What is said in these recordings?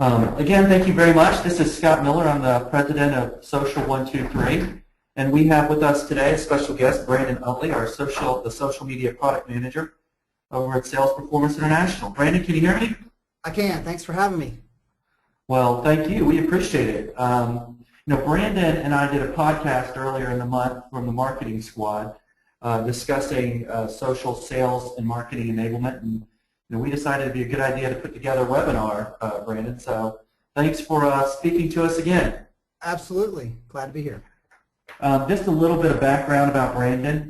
Again, thank you very much. This is Scott Miller. I'm the president of Social123, and we have with us today a special guest, Brandon Utley, the social media product manager over at Sales Performance International. Brandon, can you hear me? I can. Thanks for having me. Well, thank you. We appreciate it. Brandon and I did a podcast earlier in the month from the marketing squad discussing social sales and marketing enablement, and we decided it'd be a good idea to put together a webinar, Brandon. So thanks for speaking to us again. Absolutely. Glad to be here. Just a little bit of background about Brandon.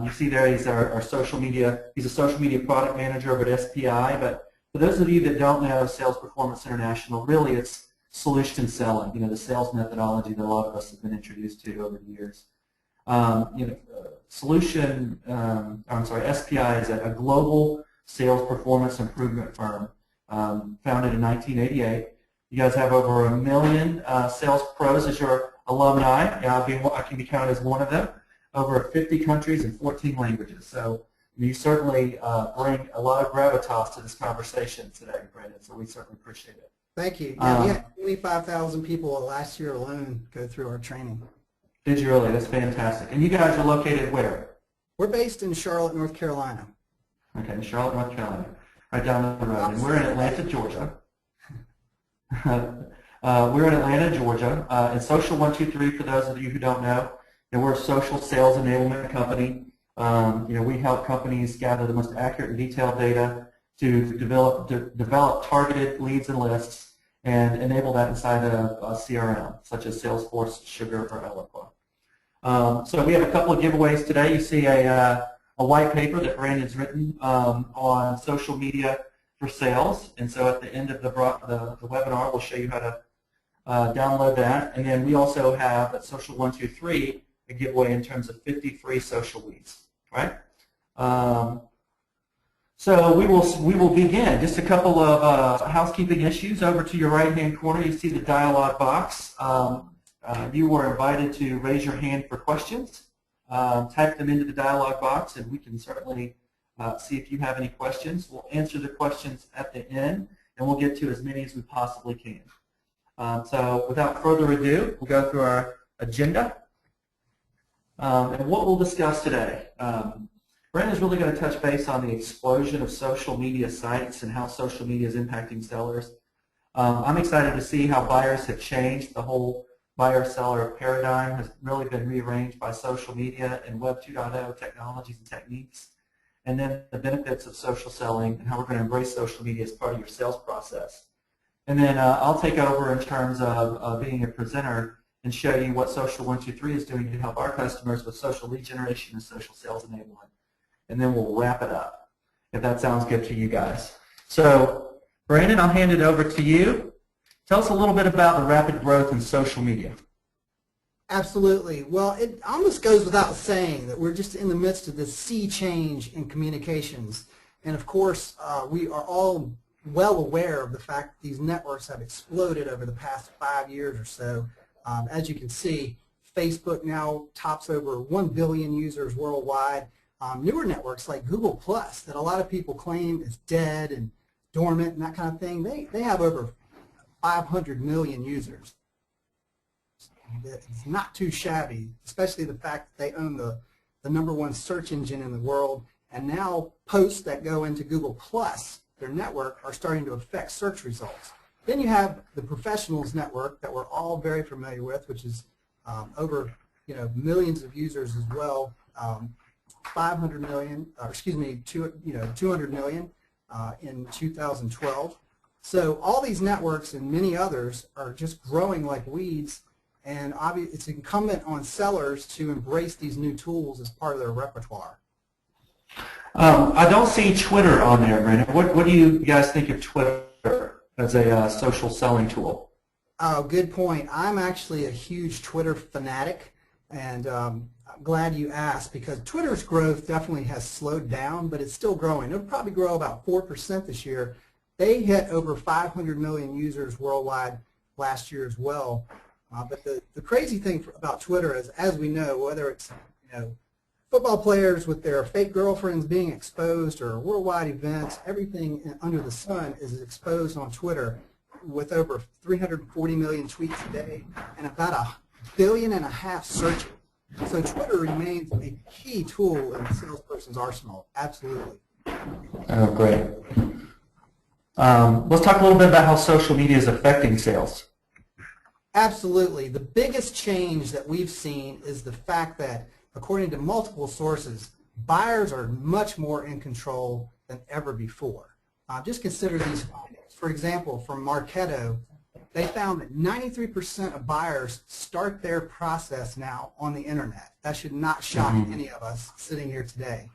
You see there he's our social media, he's a social media product manager over at SPI, but for those of you that don't know Sales Performance International, really it's solution selling, the sales methodology that a lot of us have been introduced to over the years. SPI is a global sales performance improvement firm founded in 1988. You guys have over 1 million sales pros as your alumni. I can be counted as one of them. Over 50 countries and 14 languages. So you certainly bring a lot of gravitas to this conversation today, Brandon, so we certainly appreciate it. Thank you. Yeah, we had 25,000 people last year alone go through our training. Did you really? That's fantastic. And you guys are located where? We're based in Charlotte, North Carolina. Okay, Charlotte, North Carolina, right down the road. And we're in Atlanta, Georgia. We're in Atlanta, Georgia. And Social123, for those of you who don't know, we're a social sales enablement company. We help companies gather the most accurate and detailed data to develop targeted leads and lists and enable that inside of a CRM, such as Salesforce, Sugar, or Eloqua. So we have a couple of giveaways today. You see a white paper that Brandon's written on social media for sales, and so at the end of the webinar, we'll show you how to download that. And then we also have at Social123 a giveaway in terms of 50 free social leads, right? So we will begin. Just a couple of housekeeping issues. Over to your right-hand corner, you see the dialog box. You were invited to raise your hand for questions. Type them into the dialog box, and we can certainly see if you have any questions. We'll answer the questions at the end, and we'll get to as many as we possibly can. So without further ado, we'll go through our agenda and what we'll discuss today. Brandon's really going to touch base on the explosion of social media sites and how social media is impacting sellers. I'm excited to see how buyers have changed. The whole buyer-seller paradigm has really been rearranged by social media and Web 2.0 technologies and techniques. And then the benefits of social selling and how we're going to embrace social media as part of your sales process. And then I'll take over in terms of being a presenter and show you what Social123 is doing to help our customers with social lead generation and social sales enablement. And then we'll wrap it up, if that sounds good to you guys. So, Brandon, I'll hand it over to you. Tell us a little bit about the rapid growth in social media. Absolutely. Well, it almost goes without saying that we're just in the midst of this sea change in communications. And of course, we are all well aware of the fact that these networks have exploded over the past 5 years or so. As you can see, Facebook now tops over 1 billion users worldwide. Newer networks like Google Plus that a lot of people claim is dead and dormant and that kind of thing, they have over 500 million users. It's not too shabby, especially the fact that they own the #1 search engine in the world, and now posts that go into Google Plus, their network, are starting to affect search results. Then you have the professionals network that we're all very familiar with, which is over millions of users as well. 500 million, or excuse me, 200 million in 2012. So all these networks and many others are just growing like weeds, and it's incumbent on sellers to embrace these new tools as part of their repertoire. I don't see Twitter on there, Brandon. What do you guys think of Twitter as a social selling tool? Oh, good point. I'm actually a huge Twitter fanatic, and I'm glad you asked, because Twitter's growth definitely has slowed down, but it's still growing. It'll probably grow about 4% this year. They hit over 500 million users worldwide last year as well. But the crazy thing about Twitter is, as we know, whether it's football players with their fake girlfriends being exposed or worldwide events, everything under the sun is exposed on Twitter. with over 340 million tweets a day and about 1.5 billion searches. So Twitter remains a key tool in the salesperson's arsenal. Absolutely. Oh, great. Let's talk a little bit about how social media is affecting sales. Absolutely. The biggest change that we've seen is the fact that, according to multiple sources, buyers are much more in control than ever before. Just consider these findings. For example, from Marketo, they found that 93% of buyers start their process now on the internet. That should not shock any of us sitting here today.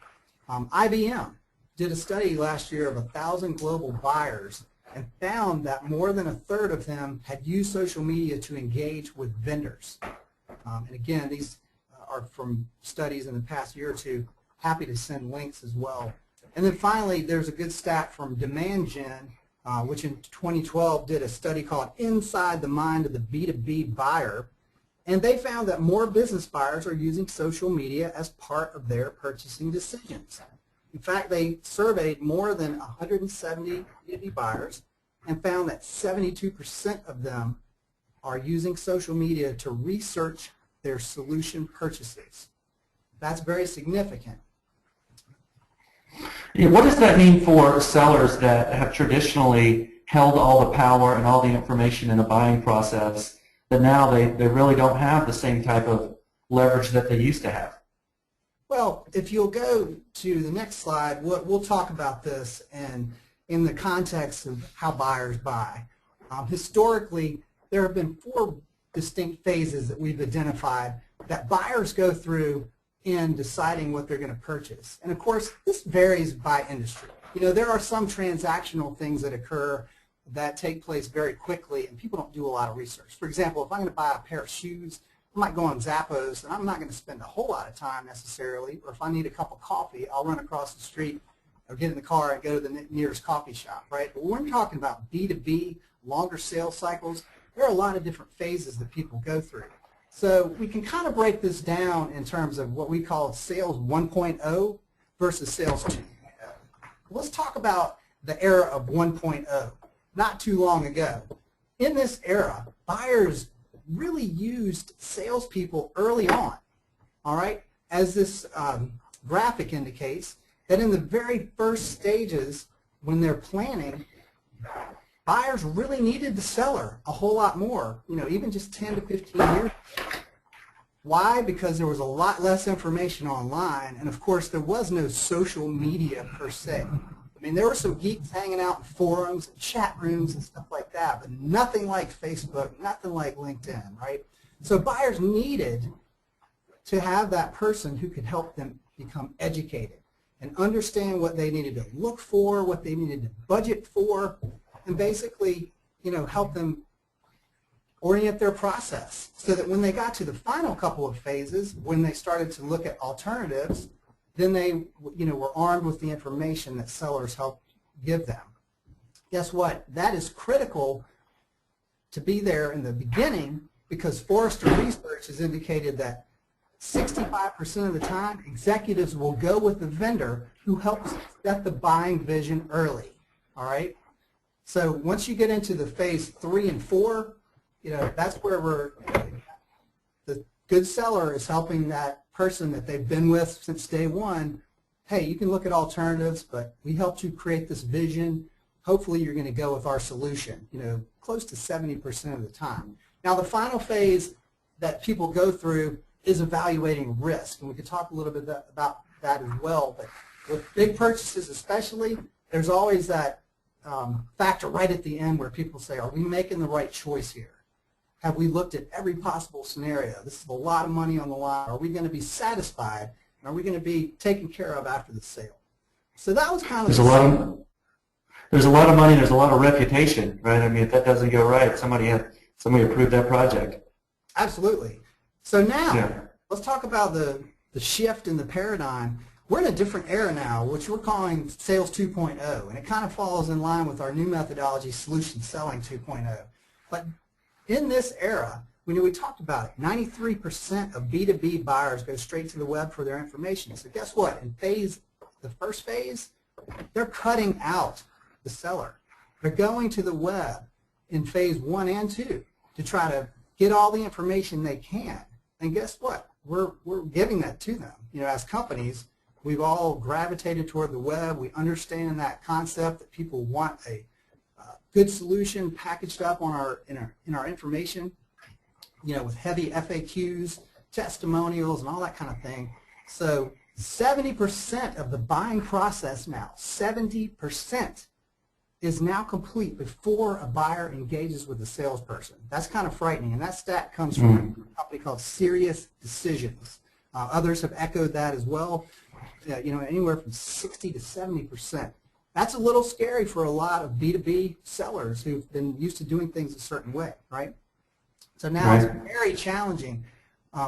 IBM did a study last year of 1,000 global buyers and found that more than 1/3 of them had used social media to engage with vendors. And again, these are from studies in the past year or two. Happy to send links as well. And then finally, there's a good stat from Demand Gen, which in 2012 did a study called Inside the Mind of the B2B Buyer. And they found that more business buyers are using social media as part of their purchasing decisions. In fact, they surveyed more than 170 B2B buyers and found that 72% of them are using social media to research their solution purchases. That's very significant. Yeah, what does that mean for sellers that have traditionally held all the power and all the information in the buying process, that now they really don't have the same type of leverage that they used to have? Well, if you'll go to the next slide, we'll talk about this in the context of how buyers buy. Historically, there have been 4 distinct phases that we've identified that buyers go through in deciding what they're going to purchase. And of course, this varies by industry. You know, there are some transactional things that occur that take place very quickly, and people don't do a lot of research. For example, if I'm going to buy a pair of shoes, I might go on Zappos, and I'm not going to spend a whole lot of time necessarily. Or if I need a cup of coffee, I'll run across the street or get in the car and go to the nearest coffee shop, right? But when we're talking about B2B, longer sales cycles, there are a lot of different phases that people go through. So we can kind of break this down in terms of what we call sales 1.0 versus sales 2.0. Let's talk about the era of 1.0, not too long ago. In this era, buyers really used salespeople early on, all right? As this graphic indicates, that in the very first stages when they're planning, buyers really needed the seller a whole lot more, you know, even just 10 to 15 years. Why? Because there was a lot less information online, and of course there was no social media per se. I mean, there were some geeks hanging out in forums and chat rooms and stuff like that, but nothing like Facebook, nothing like LinkedIn, right? So buyers needed to have that person who could help them become educated and understand what they needed to look for, what they needed to budget for, and basically, you know, help them orient their process so that when they got to the final couple of phases, when they started to look at alternatives, then they, you know, were armed with the information that sellers helped give them. Guess what? That is critical to be there in the beginning, because Forrester Research has indicated that 65% of the time, executives will go with the vendor who helps set the buying vision early. All right? So once you get into the phase 3 and 4, you know, that's where the good seller is helping that person that they've been with since day one. Hey, you can look at alternatives, but we helped you create this vision. Hopefully you're going to go with our solution, you know, close to 70% of the time. Now the final phase that people go through is evaluating risk, and we could talk a little bit about that as well. But with big purchases especially, there's always that factor right at the end where people say, are we making the right choice here? Have we looked at every possible scenario? This is a lot of money on the line. Are we going to be satisfied? And are we going to be taken care of after the sale? So that was kind of there's a lot of money. There's a lot of reputation, right? I mean, if that doesn't go right, somebody approved that project. Absolutely. So now let's talk about the shift in the paradigm. We're in a different era now, which we're calling Sales 2.0, and it kind of falls in line with our new methodology, Solution Selling 2.0. But in this era, we talked about it, 93% of B2B buyers go straight to the web for their information. So guess what? In the first phase, they're cutting out the seller. They're going to the web. in phase 1 and 2 to try to get all the information they can. And guess what? We're giving that to them. You know, as companies, we've all gravitated toward the web. We understand that concept that people want a good solution packaged up on in our information, you know, with heavy FAQs, testimonials, and all that kind of thing. So 70% of the buying process now, 70%, is now complete before a buyer engages with a salesperson. That's kind of frightening, and that stat comes from a company called Serious Decisions. Others have echoed that as well. You know, anywhere from 60 to 70%. That's a little scary for a lot of B2B sellers who've been used to doing things a certain way, right? So now it's very challenging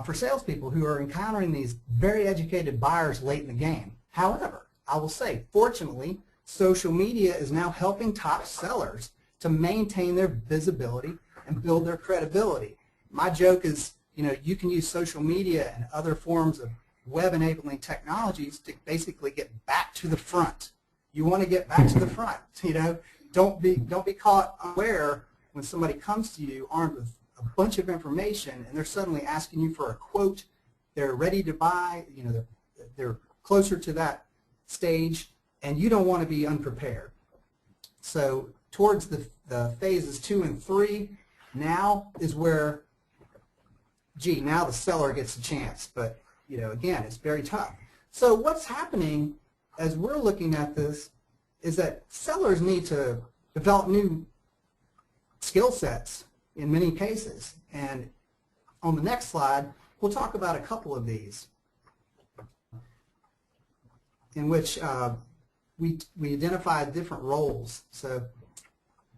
for salespeople who are encountering these very educated buyers late in the game. However, I will say, fortunately, social media is now helping top sellers to maintain their visibility and build their credibility. My joke is, you know, you can use social media and other forms of web-enabling technologies to basically get back to the front. You want to get back to the front. You know, don't be caught unaware when somebody comes to you armed with a bunch of information and they're suddenly asking you for a quote. They're ready to buy. You know, they're closer to that stage, and you don't want to be unprepared. So towards the phases 2 and 3, now is where, now the seller gets a chance. But, you know, again, it's very tough. So what's happening as we're looking at this is that sellers need to develop new skill sets in many cases. And on the next slide, we'll talk about a couple of these in which we identified different roles. So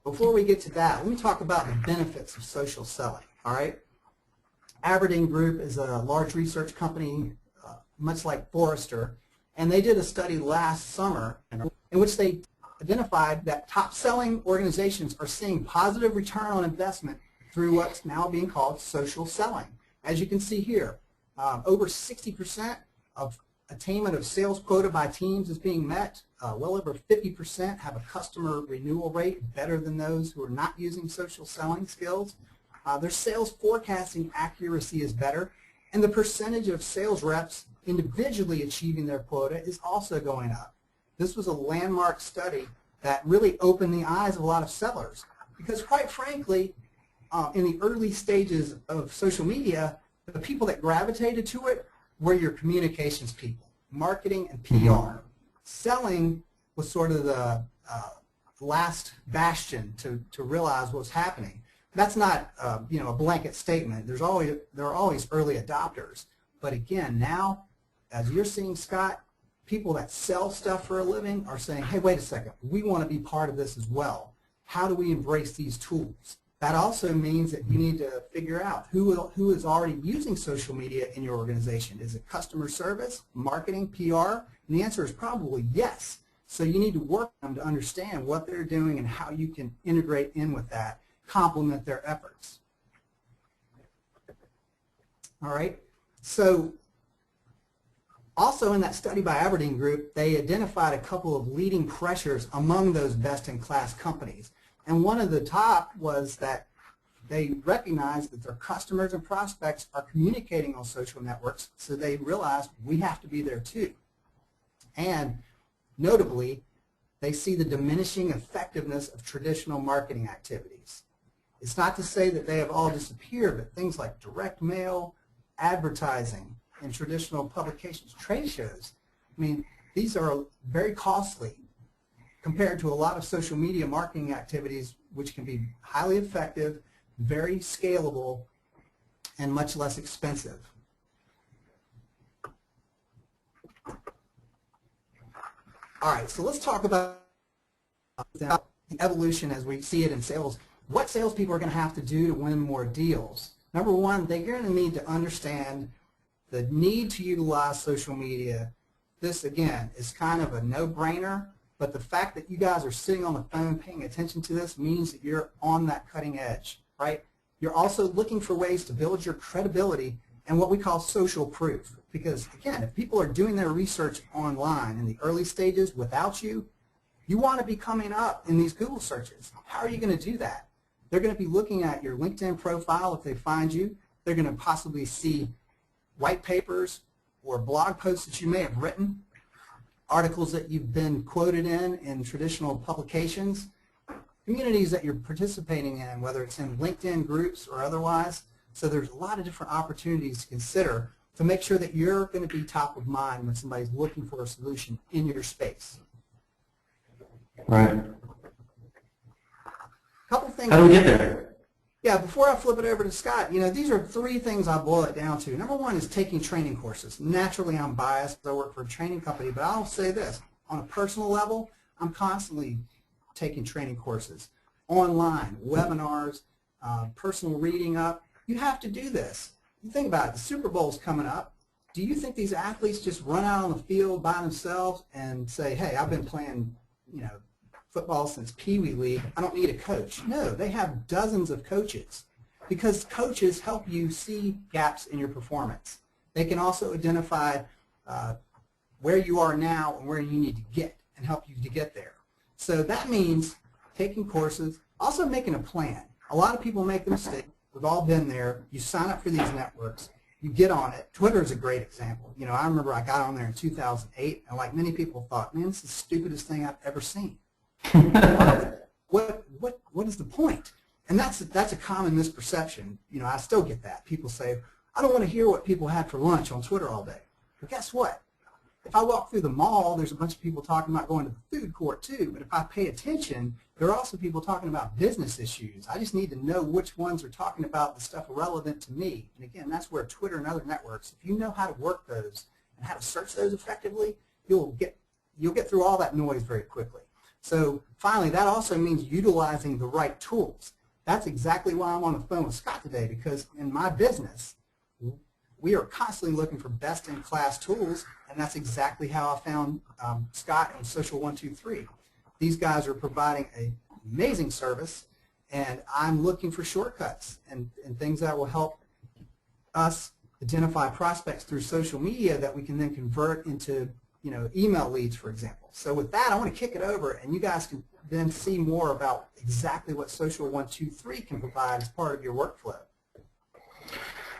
before we get to that, let me talk about the benefits of social selling, all right? Aberdeen Group is a large research company, much like Forrester, and they did a study last summer in which they identified that top selling organizations are seeing positive return on investment through what's now being called social selling. As you can see here, over 60% of attainment of sales quota by teams is being met. Well over 50% have a customer renewal rate better than those who are not using social selling skills. Their sales forecasting accuracy is better, and the percentage of sales reps individually achieving their quota is also going up. This was a landmark study that really opened the eyes of a lot of sellers because, quite frankly, in the early stages of social media, the people that gravitated to it were your communications people, marketing and PR. Selling was sort of the last bastion to realize what was happening. That's not you know, a blanket statement. There are always early adopters. But again, now, as you're seeing, Scott, people that sell stuff for a living are saying, hey, wait a second, we want to be part of this as well. How do we embrace these tools? That also means that you need to figure out who is already using social media in your organization. Is it customer service, marketing, PR? And the answer is probably yes. So you need to work with them to understand what they're doing and how you can integrate in with that, complement their efforts. All right. So also in that study by Aberdeen Group, they identified a couple of leading pressures among those best-in-class companies. And one of the top was that they recognized that their customers and prospects are communicating on social networks, so they realized we have to be there too. And notably, they see the diminishing effectiveness of traditional marketing activities. It's not to say that they have all disappeared, but things like direct mail, advertising, and traditional publications, trade shows, I mean, these are very costly compared to a lot of social media marketing activities, which can be highly effective, very scalable, and much less expensive. All right, so let's talk about the evolution as we see it in sales. What salespeople are going to have to do to win more deals? Number one, they're going to need to understand the need to utilize social media. This, again, is kind of a no-brainer, but the fact that you guys are sitting on the phone paying attention to this means that you're on that cutting edge, right? You're also looking for ways to build your credibility and what we call social proof. Because, again, if people are doing their research online in the early stages without you, you want to be coming up in these Google searches. How are you going to do that? They're going to be looking at your LinkedIn profile if they find you. They're going to possibly see white papers or blog posts that you may have written, articles that you've been quoted in traditional publications, communities that you're participating in, whether it's in LinkedIn groups or otherwise. So there's a lot of different opportunities to consider to make sure that you're going to be top of mind when somebody's looking for a solution in your space. Right. Couple things. How do we get there? Yeah, before I flip it over to Scott, these are 3 things I boil it down to. Number 1 is taking training courses. Naturally, I'm biased because I work for a training company, but I'll say this. On a personal level, I'm constantly taking training courses, online, webinars, personal reading up. You have to do this. You think about it. The Super Bowl's coming up. Do you think these athletes just run out on the field by themselves and say, hey, I've been playing, football since Pee Wee League, I don't need a coach? No, they have dozens of coaches because coaches help you see gaps in your performance. They can also identify where you are now and where you need to get and help you to get there. So that means taking courses, also making a plan. A lot of people make the mistake. We've all been there. You sign up for these networks. You get on it. Twitter is a great example. I remember I got on there in 2008, and like many people thought, man, this is the stupidest thing I've ever seen. What is the point? And that's a common misperception. I still get that. People say, I don't want to hear what people had for lunch on Twitter all day. But guess what? If I walk through the mall, there's a bunch of people talking about going to the food court too. But if I pay attention, there are also people talking about business issues. I just need to know which ones are talking about the stuff relevant to me. And again, that's where Twitter and other networks, if you know how to work those and how to search those effectively, you'll get through all that noise very quickly. So finally, that also means utilizing the right tools. That's exactly why I'm on the phone with Scott today, because in my business, we are constantly looking for best-in-class tools, and that's exactly how I found Scott and Social123. These guys are providing an amazing service, and I'm looking for shortcuts and things that will help us identify prospects through social media that we can then convert into email leads, for example. So with that, I want to kick it over, and you guys can then see more about exactly what Social123 can provide as part of your workflow.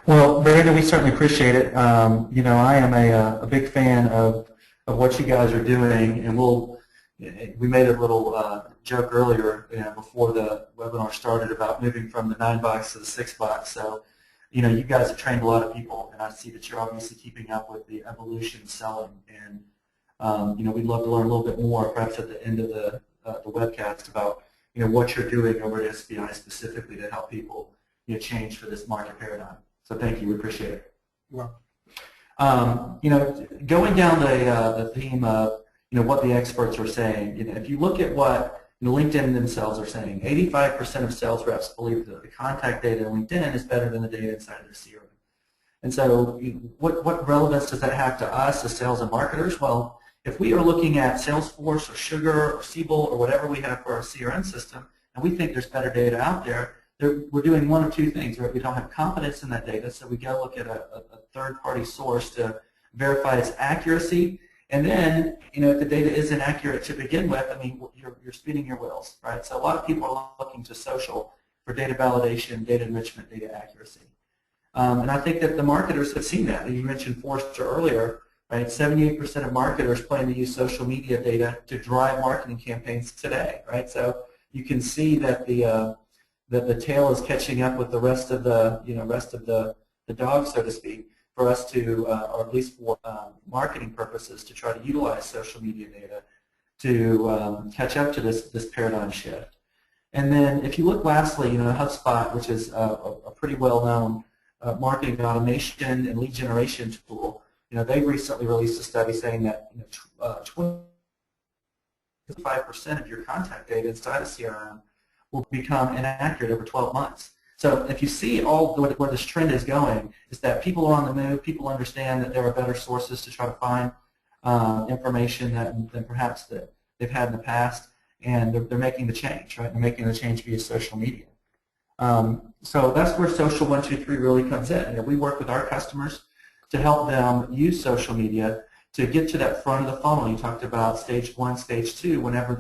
Well, Brandon, we certainly appreciate it. I am a big fan of what you guys are doing, and we made a little joke earlier before the webinar started about moving from the 9-box to the 6-box. So, you guys have trained a lot of people, and I see that you're obviously keeping up with the evolution of selling. And we'd love to learn a little bit more, perhaps at the end of the webcast, about what you're doing over at SBI specifically to help people change for this market paradigm. So thank you, we appreciate it. You're welcome. Going down the theme of what the experts are saying, if you look at what LinkedIn themselves are saying, 85% of sales reps believe that the contact data in LinkedIn is better than the data inside their CRM. And so what relevance does that have to us as sales and marketers? Well, if we are looking at Salesforce or Sugar or Siebel or whatever we have for our CRM system, and we think there's better data out there, we're doing one of two things. Right? We don't have confidence in that data, so we go look at a third-party source to verify its accuracy. And then, if the data isn't accurate to begin with, you're spinning your wheels, right? So a lot of people are looking to social for data validation, data enrichment, data accuracy. And I think that the marketers have seen that. You mentioned Forrester earlier, right? 78% of marketers plan to use social media data to drive marketing campaigns today, right? So you can see that the tail is catching up with the rest of the dog, so to speak, for us to, or at least for marketing purposes, to try to utilize social media data to catch up to this paradigm shift. And then if you look lastly, HubSpot, which is a pretty well-known marketing automation and lead generation tool, they recently released a study saying that 25% of your contact data inside a CRM will become inaccurate over 12 months. So if you see where this trend is going, is that people are on the move, people understand that there are better sources to try to find information than perhaps that they've had in the past, and they're making the change, right? They're making the change via social media. So that's where Social123 really comes in. We work with our customers to help them use social media to get to that front of the funnel. You talked about stage 1, stage 2, whenever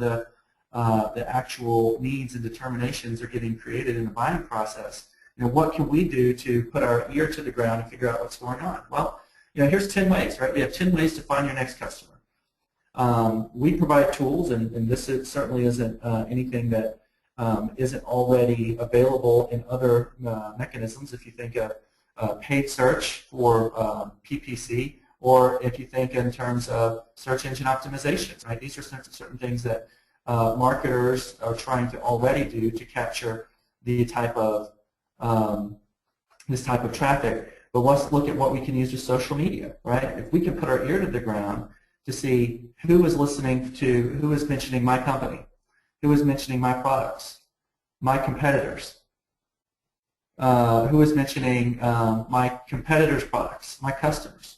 the actual needs and determinations are getting created in the buying process. What can we do to put our ear to the ground and figure out what's going on? Well, here's 10 ways, right? We have 10 ways to find your next customer. We provide tools, and this certainly isn't anything that isn't already available in other mechanisms. If you think of paid search for PPC, or if you think in terms of search engine optimization, right? These are certain things that marketers are trying to already do to capture the type of this type of traffic. But let's look at what we can use with social media, right? If we can put our ear to the ground to see who is listening to, who is mentioning my company, who is mentioning my products, my competitors, who is mentioning my competitors' products, my customers,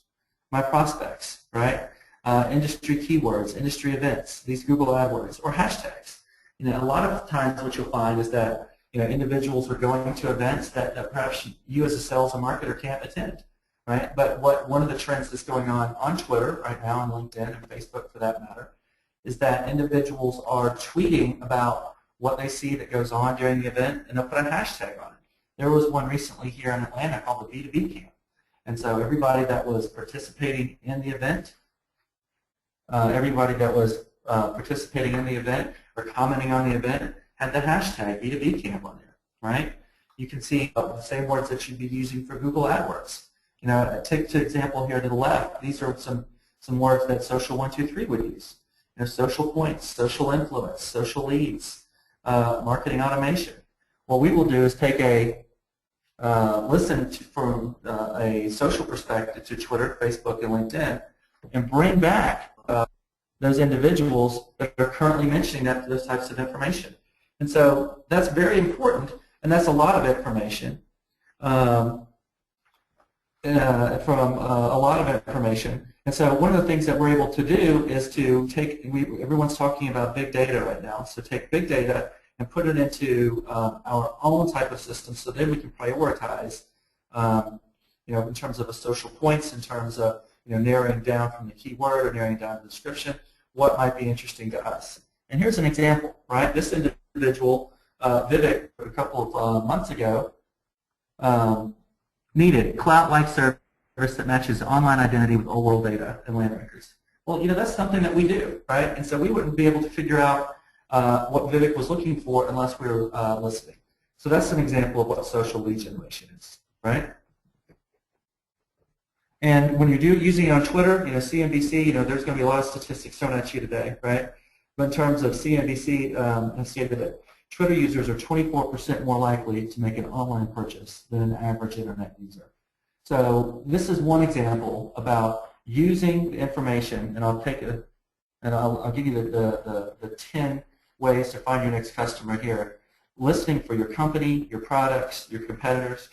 my prospects, right? Industry keywords, industry events, these Google AdWords, or hashtags. A lot of times what you'll find is that individuals are going to events that perhaps you as a sales and marketer can't attend, right? But one of the trends that's going on Twitter right now, and LinkedIn and Facebook for that matter, is that individuals are tweeting about what they see that goes on during the event, and they'll put a hashtag on it. There was one recently here in Atlanta called the B2B Camp. And so everybody that was participating in the event, or commenting on the event, had the hashtag B2B Camp on there, right? You can see the same words that you'd be using for Google AdWords. Take the example here to the left. These are some words that Social123 would use. Social points, social influence, social leads, marketing automation. What we will do is take listen from a social perspective to Twitter, Facebook, and LinkedIn, and bring back those individuals that are currently mentioning those types of information. And so that's very important, and that's a lot of information from a lot of information. And so one of the things that we're able to do is to take, everyone's talking about big data right now, so take big data and put it into our own type of system, so then we can prioritize, in terms of the social points, in terms of narrowing down from the keyword or narrowing down the description, what might be interesting to us. And here's an example, right? This individual, Vivek, a couple of months ago, needed cloud-like service that matches online identity with old-world data and land records. Well, that's something that we do, right? And so we wouldn't be able to figure out what Vivek was looking for unless we were listening. So that's an example of what social lead generation is, right? And when you're using it on Twitter, CNBC, there's going to be a lot of statistics thrown at you today, right? But in terms of CNBC, has stated that Twitter users are 24% more likely to make an online purchase than an average internet user. So this is one example about using the information, and I'll take it, and I'll give you the 10 ways to find your next customer here. Listening for your company, your products, your competitors,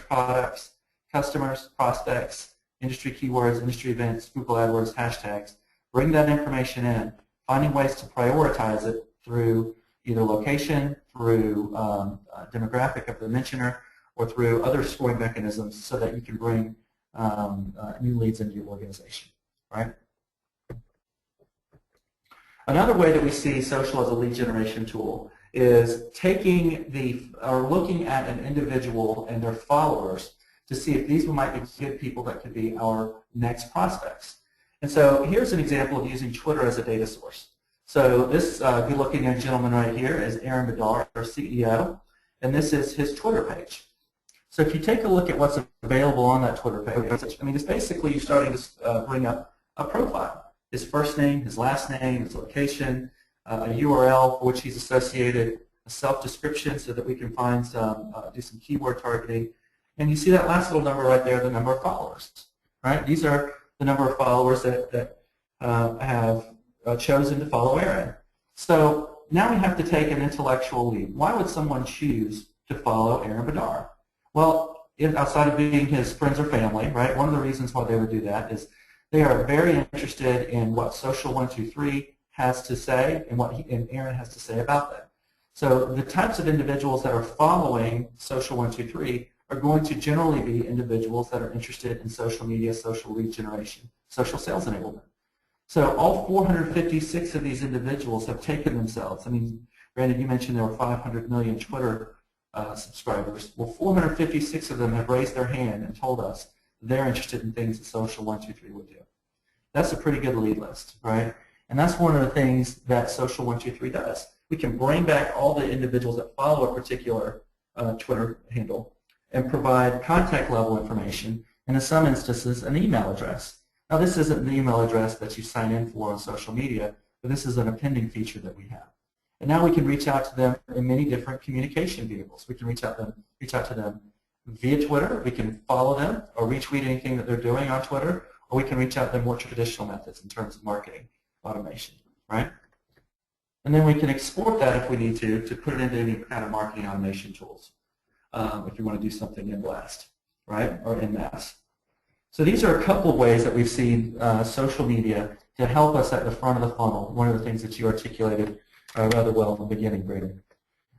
products, customers, prospects, industry keywords, industry events, Google AdWords, hashtags. Bring that information in, finding ways to prioritize it through either location, through demographic of the mentioner, or through other scoring mechanisms so that you can bring new leads into your organization, right? Another way that we see social as a lead generation tool is looking at an individual and their followers to see if these might be good people that could be our next prospects. And so here's an example of using Twitter as a data source. So this good-looking young gentleman right here is Aaron Bedard, our CEO, and this is his Twitter page. So if you take a look at what's available on that Twitter page, it's basically you're starting to bring up a profile. His first name, his last name, his location, a URL for which he's associated, a self-description so that we can find do some keyword targeting. And you see that last little number right there, the number of followers, right? These are the number of followers that have chosen to follow Aaron. So now we have to take an intellectual leap. Why would someone choose to follow Aaron Bedard? Well, outside of being his friends or family, right, one of the reasons why they would do that is they are very interested in what Social123 has to say and what Aaron has to say about them. So the types of individuals that are following Social123 are going to generally be individuals that are interested in social media, social lead generation, social sales enablement. So all 456 of these individuals have taken themselves. I mean, Brandon, you mentioned there were 500 million Twitter subscribers. Well, 456 of them have raised their hand and told us they're interested in things that Social123 would do. That's a pretty good lead list, right? And that's one of the things that Social123 does. We can bring back all the individuals that follow a particular Twitter handle and provide contact level information, and in some instances, an email address. Now, this isn't an email address that you sign in for on social media, but this is an appending feature that we have. And now we can reach out to them in many different communication vehicles. We can reach out to them via Twitter. We can follow them or retweet anything that they're doing on Twitter, or we can reach out to them more traditional methods in terms of marketing automation, right? And then we can export that if we need to put it into any kind of marketing automation tools if you want to do something in blast, right, or in mass. So these are a couple of ways that we've seen social media to help us at the front of the funnel, one of the things that you articulated rather well in the beginning, Brady.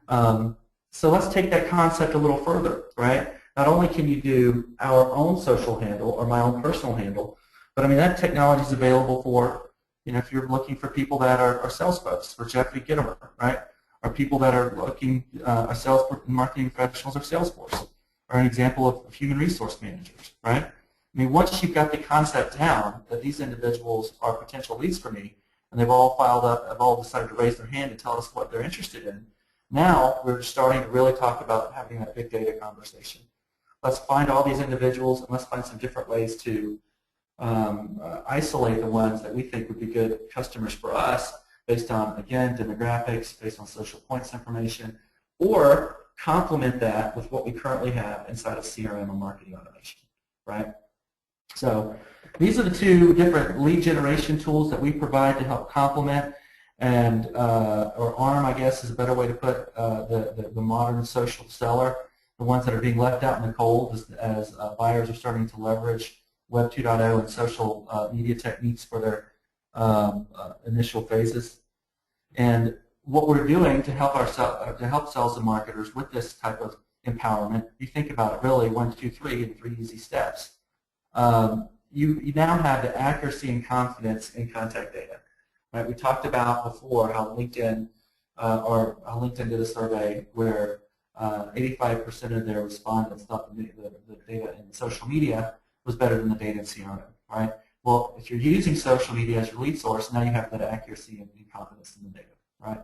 So let's take that concept a little further, right? Not only can you do our own social handle or my own personal handle, but I mean that technology is available for, you know, if you're looking for people that are sales folks, for Jeffrey Gittimer, right? Or people that are looking, are sales marketing professionals or Salesforce, or an example of human resource managers, right? I mean, once you've got the concept down that these individuals are potential leads for me, and they've all filed up, have all decided to raise their hand and tell us what they're interested in, now we're starting to really talk about having that big data conversation. Let's find all these individuals, and let's find some different ways to isolate the ones that we think would be good customers for us based on, again, demographics, based on social points information, or complement that with what we currently have inside of CRM or marketing automation, right? So these are the two different lead generation tools that we provide to help complement and, or arm, I guess is a better way to put the modern social seller, the ones that are being left out in the cold as buyers are starting to leverage Web 2.0 and social media techniques for their initial phases. And what we're doing to help sales and marketers with this type of empowerment, you think about it really 1, 2, 3 in 3 easy steps. You now have the accuracy and confidence in contact data. Right? We talked about before how LinkedIn did a survey where 85% of their respondents thought the data in social media was better than the data in CRM. Right? Well, if you're using social media as your lead source, now you have that accuracy and confidence in the data. Right?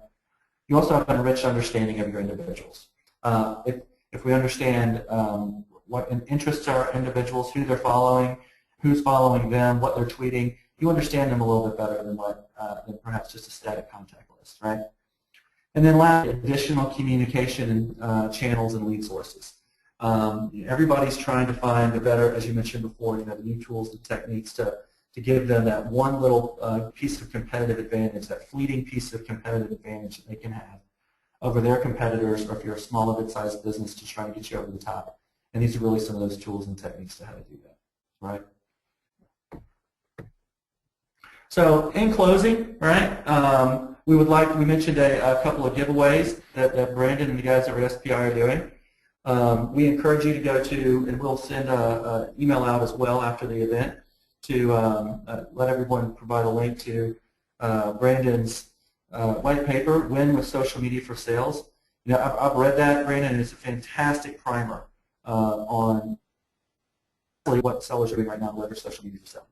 You also have an enriched understanding of your individuals. If we understand what interests are individuals, who they're following, who's following them, what they're tweeting, you understand them a little bit better than than perhaps just a static contact list, right? And then last, additional communication channels and lead sources. Everybody's trying to find the better, as you mentioned before, the new tools and techniques to give them that one little piece of competitive advantage, that fleeting piece of competitive advantage that they can have over their competitors, or if you're a small or mid-sized business, to try to get you over the top. And these are really some of those tools and techniques to how to do that, right? So in closing, right, we mentioned a couple of giveaways that Brandon and the guys over at SPI are doing. We encourage you to go to, and we'll send an email out as well after the event to let everyone provide a link to Brandon's white paper, Win with Social Media for Sales. You know, I've read that, Brandon, and it's a fantastic primer on what sellers are doing right now to leverage social media for sale.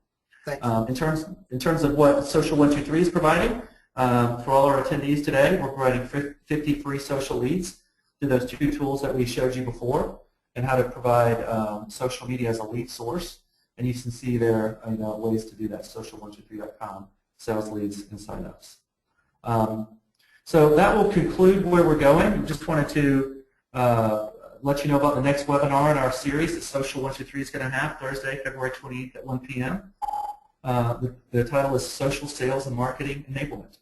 In terms of what Social123 is providing, for all our attendees today, we're providing 50 free social leads through those 2 tools that we showed you before, and how to provide social media as a lead source. And you can see there ways to do that, social123.com, sales leads and signups. So that will conclude where we're going. Just wanted to let you know about the next webinar in our series that Social123 is going to have Thursday, February 28th at 1 p.m. The title is Social Sales and Marketing Enablement.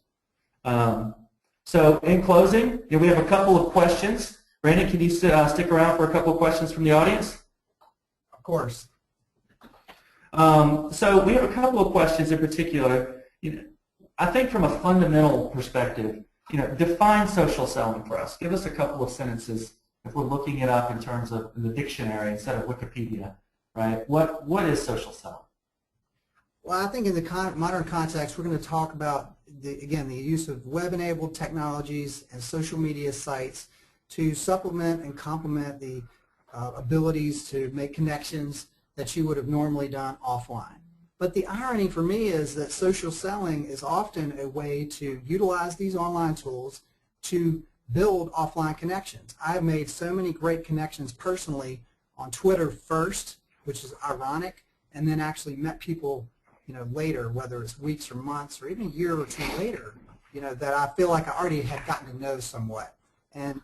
So in closing, we have a couple of questions. Brandon, can you stick around for a couple of questions from the audience? Of course. So we have a couple of questions in particular. I think from a fundamental perspective, define social selling for us. Give us a couple of sentences if we're looking it up in terms of the dictionary instead of Wikipedia, right? What is social selling? Well, I think in the modern context, we're going to talk about, again, the use of web-enabled technologies and social media sites to supplement and complement the abilities to make connections that you would have normally done offline. But the irony for me is that social selling is often a way to utilize these online tools to build offline connections. I've made so many great connections personally on Twitter first, which is ironic, and then actually met people, later, whether it's weeks or months or even a year or two later, that I feel like I already had gotten to know somewhat. And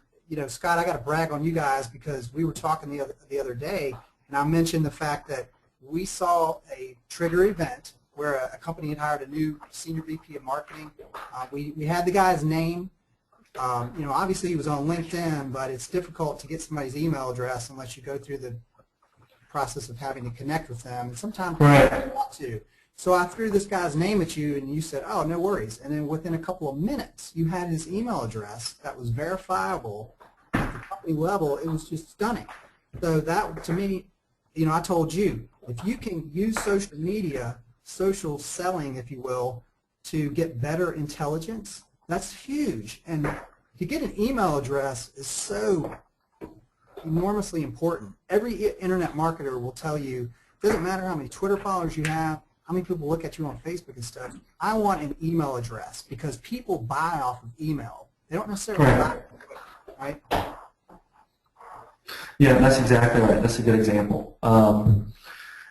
Scott, I got to brag on you guys because we were talking the other day, and I mentioned the fact that we saw a trigger event where a company had hired a new senior VP of marketing. We had the guy's name. Obviously he was on LinkedIn, but it's difficult to get somebody's email address unless you go through the process of having to connect with them. And sometimes you don't want to. So I threw this guy's name at you, and you said, "Oh, no worries." And then within a couple of minutes, you had his email address that was verifiable at the company level. It was just stunning. So that, to me, I told you, if you can use social media, social selling, if you will, to get better intelligence, that's huge. And to get an email address is so enormously important. Every internet marketer will tell you, it doesn't matter how many Twitter followers you have, how many people look at you on Facebook and stuff, I want an email address because people buy off of email. They don't necessarily buy it, right? Yeah, that's exactly right. That's a good example.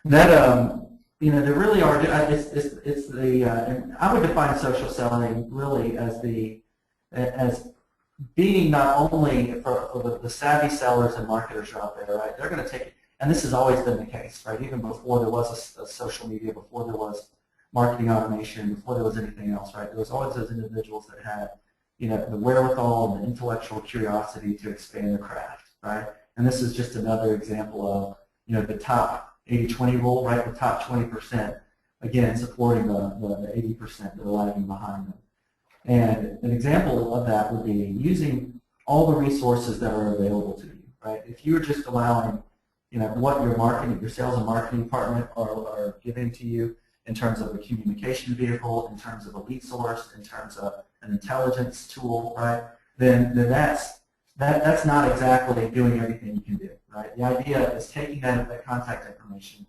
There really are. It's the. And I would define social selling really as being not only for the savvy sellers and marketers out there, right? They're going to take it, and this has always been the case, right? Even before there was a social media, before there was marketing automation, before there was anything else, right? There was always those individuals that had, the wherewithal and the intellectual curiosity to expand their craft, right? And this is just another example of, the top 80-20 rule, right? The top 20%, again, supporting the 80% that are lagging behind them. And an example of that would be using all the resources that are available to you, right? If you're just allowing, what your sales and marketing department are giving to you in terms of a communication vehicle, in terms of a lead source, in terms of an intelligence tool, right? Then that's not exactly doing everything you can do, right? The idea is taking that contact information,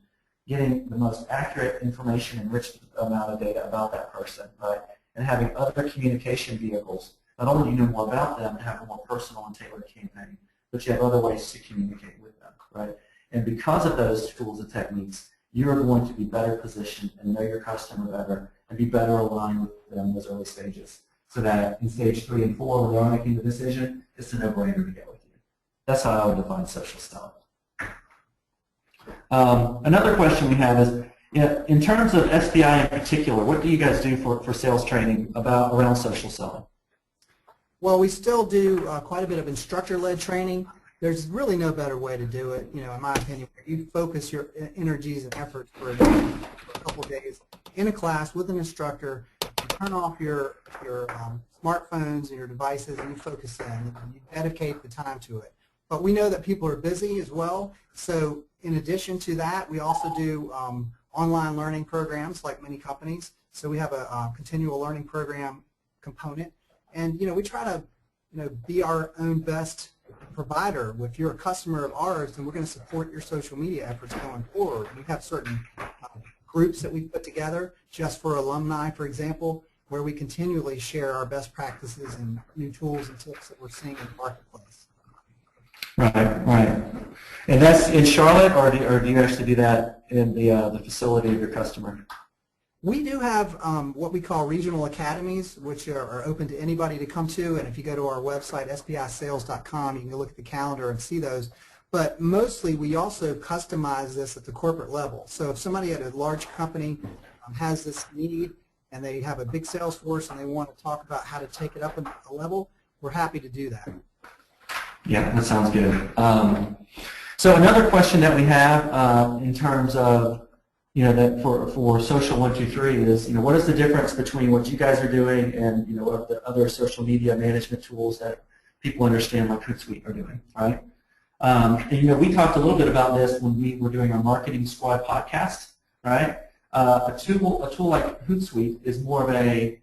getting the most accurate information, enriched amount of data about that person, right? And having other communication vehicles. Not only do you know more about them to have a more personal and tailored campaign, but you have other ways to communicate with them, right? And because of those tools and techniques, you are going to be better positioned and know your customer better and be better aligned with them in those early stages. So that in stage 3 and 4, when they're making the decision, it's a no-brainer to get with you. That's how I would define social selling. Another question we have is, in terms of SPI in particular, what do you guys do for sales training around social selling? Well, we still do quite a bit of instructor-led training. There's really no better way to do it, in my opinion. You focus your energies and efforts for a couple of days in a class with an instructor, you turn off your smartphones and your devices, and you focus in, and you dedicate the time to it. But we know that people are busy as well, so in addition to that, we also do online learning programs like many companies. So we have a continual learning program component, and we try to be our own best provider. If you're a customer of ours, then we're going to support your social media efforts going forward. We have certain groups that we put together just for alumni, for example, where we continually share our best practices and new tools and tips that we're seeing in the marketplace. Right. And that's in Charlotte, or do you actually do that in the facility of your customer? We do have what we call regional academies, which are open to anybody to come to. And if you go to our website, spisales.com, you can look at the calendar and see those. But mostly, we also customize this at the corporate level. So if somebody at a large company has this need and they have a big sales force and they want to talk about how to take it up a level, we're happy to do that. Yeah, that sounds good. So another question that we have in terms of that for Social123 is, what is the difference between what you guys are doing and, what the other social media management tools that people understand like Hootsuite are doing, right? And, we talked a little bit about this when we were doing our Marketing Squad podcast, right? A tool like Hootsuite is more of a,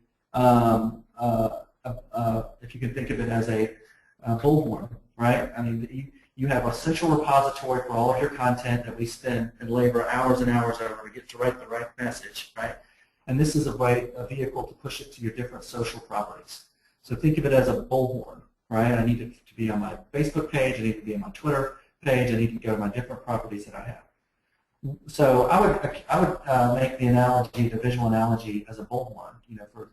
if you can think of it as a bullhorn, right? I mean, you have a central repository for all of your content that we spend and labor hours and hours over to get to write the right message, right? And this is a vehicle to push it to your different social properties. So think of it as a bullhorn, right? I need it to be on my Facebook page, I need to be on my Twitter page, I need to go to my different properties that I have. So I would make the analogy, the visual analogy, as a bullhorn, for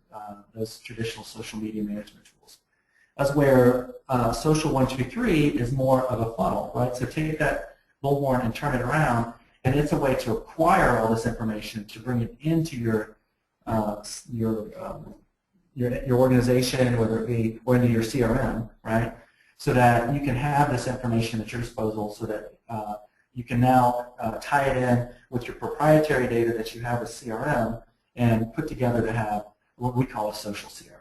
those traditional social media management tools. That's where Social123 is more of a funnel, right? So take that bullhorn and turn it around, and it's a way to acquire all this information to bring it into your organization, whether it be or into your CRM, right? So that you can have this information at your disposal, so that you can now tie it in with your proprietary data that you have with CRM and put together to have what we call a social CRM.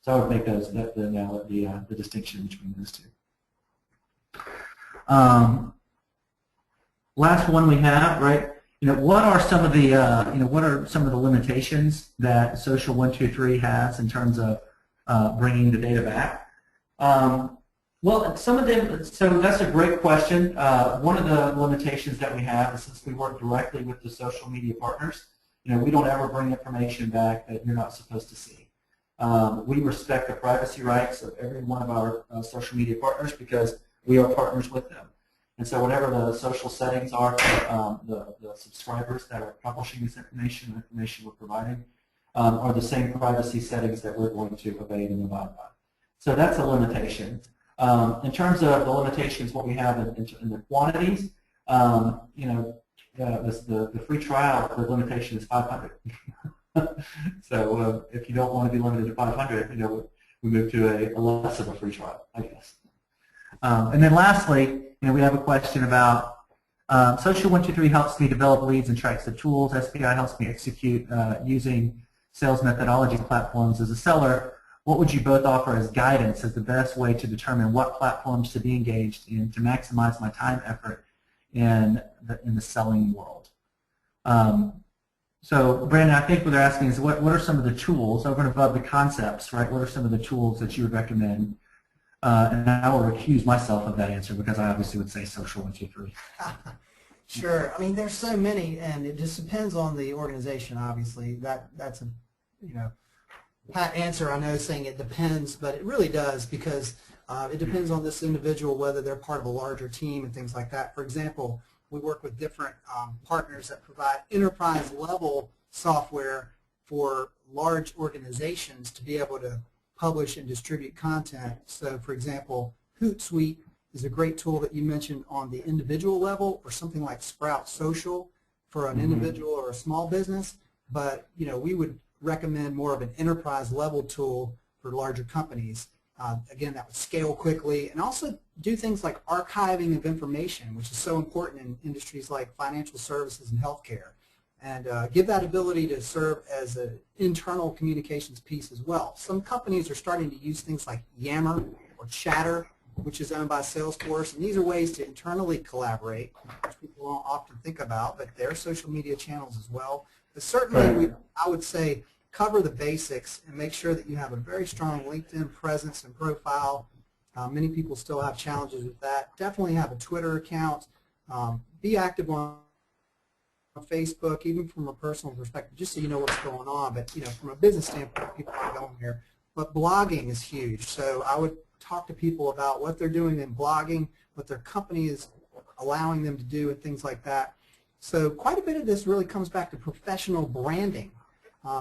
So I would make the distinction between those two. Last one we have, right? What are some of the limitations that Social123 has in terms of bringing the data back? Well, some of them. So that's a great question. One of the limitations that we have is, since we work directly with the social media partners, we don't ever bring information back that you're not supposed to see. We respect the privacy rights of every one of our social media partners because we are partners with them. And so whatever the social settings are for the subscribers that are publishing this information, the information we're providing, are the same privacy settings that we're going to obey and abide by. So that's a limitation. In terms of the limitations, what we have in the quantities, the free trial, the limitation is 500. So if you don't want to be limited to 500, we move to a less of a free trial, I guess. And then lastly, we have a question about Social123 helps me develop leads and tracks the tools. SPI helps me execute using sales methodology platforms. As a seller, what would you both offer as guidance as the best way to determine what platforms to be engaged in to maximize my time effort in the selling world? So, Brandon, I think what they're asking is what are some of the tools, over and above the concepts, right? What are some of the tools that you would recommend? And I will recuse myself of that answer because I obviously would say Social123. Sure. I mean, there's so many, and it just depends on the organization. Obviously, that's a pat answer. I know, saying it depends, but it really does, because it depends on this individual, whether they're part of a larger team and things like that. For example, we work with different partners that provide enterprise-level software for large organizations to be able to publish and distribute content. So, for example, Hootsuite is a great tool that you mentioned on the individual level, or something like Sprout Social for an individual or a small business. But we would recommend more of an enterprise-level tool for larger companies. Again, that would scale quickly, and also do things like archiving of information, which is so important in industries like financial services and healthcare, and give that ability to serve as an internal communications piece as well. Some companies are starting to use things like Yammer or Chatter, which is owned by Salesforce, and these are ways to internally collaborate, which people don't often think about, but they're social media channels as well. But certainly, I would say, cover the basics and make sure that you have a very strong LinkedIn presence and profile. Many people still have challenges with that. Definitely have a Twitter account. Be active on Facebook, even from a personal perspective, just so you know what's going on. But from a business standpoint, people aren't going here. But blogging is huge. So I would talk to people about what they're doing in blogging, what their company is allowing them to do, and things like that. So quite a bit of this really comes back to professional branding.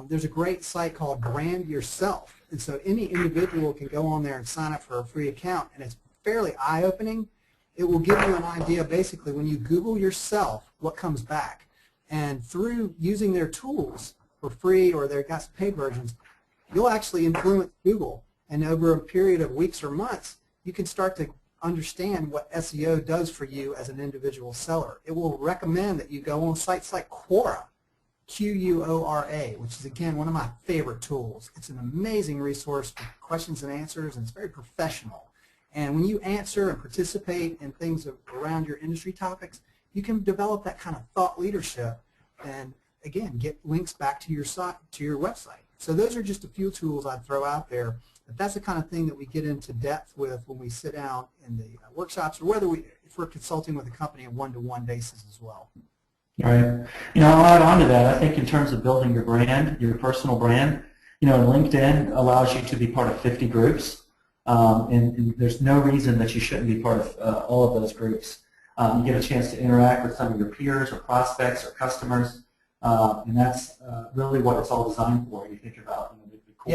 There's a great site called Brand Yourself, and so any individual can go on there and sign up for a free account, and it's fairly eye-opening. It will give you an idea, basically, when you Google yourself, what comes back. And through using their tools for free, or they've got some paid versions, you'll actually influence Google, and over a period of weeks or months, you can start to understand what SEO does for you as an individual seller. It will recommend that you go on sites like Quora, Quora, which is, again, one of my favorite tools. It's an amazing resource for questions and answers, and it's very professional. And when you answer and participate in things around your industry topics, you can develop that kind of thought leadership, and again, get links back to your site, to your website. So those are just a few tools I'd throw out there. But that's the kind of thing that we get into depth with when we sit down in the workshops, or if we're consulting with a company on a one-to-one basis as well. Right. I'll add on to that. I think in terms of building your brand, your personal brand, LinkedIn allows you to be part of 50 groups, and there's no reason that you shouldn't be part of all of those groups. You get a chance to interact with some of your peers or prospects or customers, and that's really what it's all designed for. You think about the cool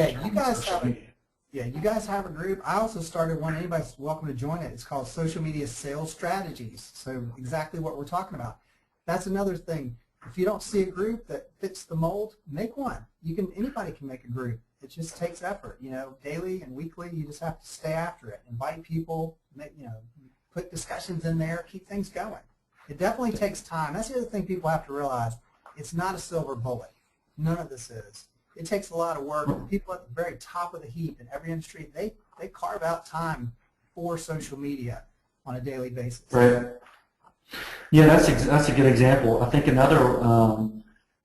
you guys have a group. I also started one. Anybody's welcome to join it. It's called Social Media Sales Strategies. So exactly what we're talking about. That's another thing. If you don't see a group that fits the mold, make one. Anybody can make a group. It just takes effort. Daily and weekly, you just have to stay after it. Invite people. Put discussions in there. Keep things going. It definitely takes time. That's the other thing people have to realize. It's not a silver bullet. None of this is. It takes a lot of work. The people at the very top of the heap in every industry, they carve out time for social media on a daily basis. Right. Yeah, that's a good example. I think another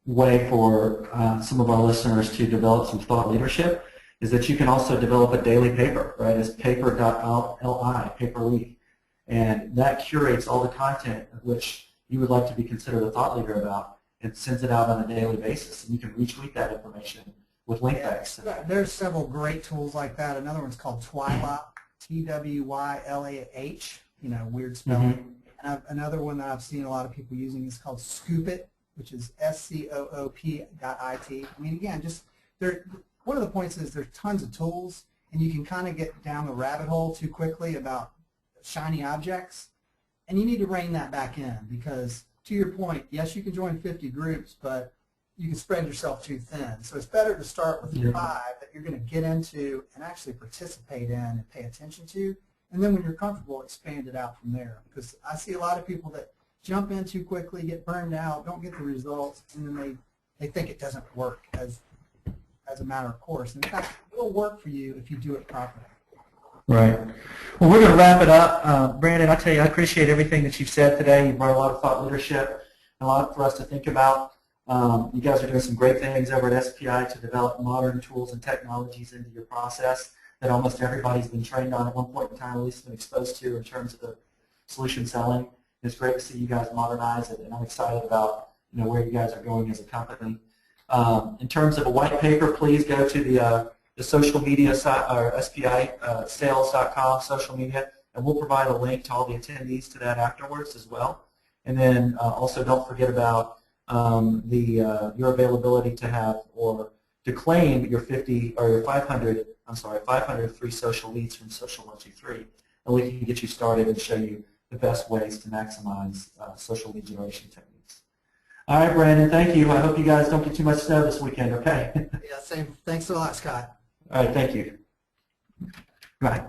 way for some of our listeners to develop some thought leadership is that you can also develop a daily paper, right? It's paper.li, paper week, and that curates all the content of which you would like to be considered a thought leader about, and sends it out on a daily basis, and you can retweet that information with link backs. There's several great tools like that. Another one's called Twylah, T-W-Y-L-A-H, weird spelling. And another one that I've seen a lot of people using is called Scoopit, which is SCOOP.IT. I mean, again, one of the points is there's tons of tools, and you can kind of get down the rabbit hole too quickly about shiny objects, and you need to rein that back in because, to your point, yes, you can join 50 groups, but you can spread yourself too thin. So it's better to start with 5 that you're going to get into and actually participate in and pay attention to, and then when you're comfortable, expand it out from there. Because I see a lot of people that jump in too quickly, get burned out, don't get the results, and then they think it doesn't work as a matter of course. In fact, it will work for you if you do it properly. Right. Well, we're going to wrap it up. Brandon, I tell you, I appreciate everything that you've said today. You brought a lot of thought leadership, a lot for us to think about. You guys are doing some great things over at SPI to develop modern tools and technologies into your process that almost everybody's been trained on at one point in time, at least been exposed to in terms of the solution selling. It's great to see you guys modernize it, and I'm excited about where you guys are going as a company. In terms of a white paper, please go to the social media site, or SPI sales.com social media, and we'll provide a link to all the attendees to that afterwards as well. And then also don't forget about your availability to have or to claim your 50 or your 500 free social leads from Social123, and we can get you started and show you the best ways to maximize social lead generation techniques. All right, Brandon, thank you. I hope you guys don't get too much snow this weekend, okay? Yeah, same. Thanks a lot, Scott. All right, thank you. Bye.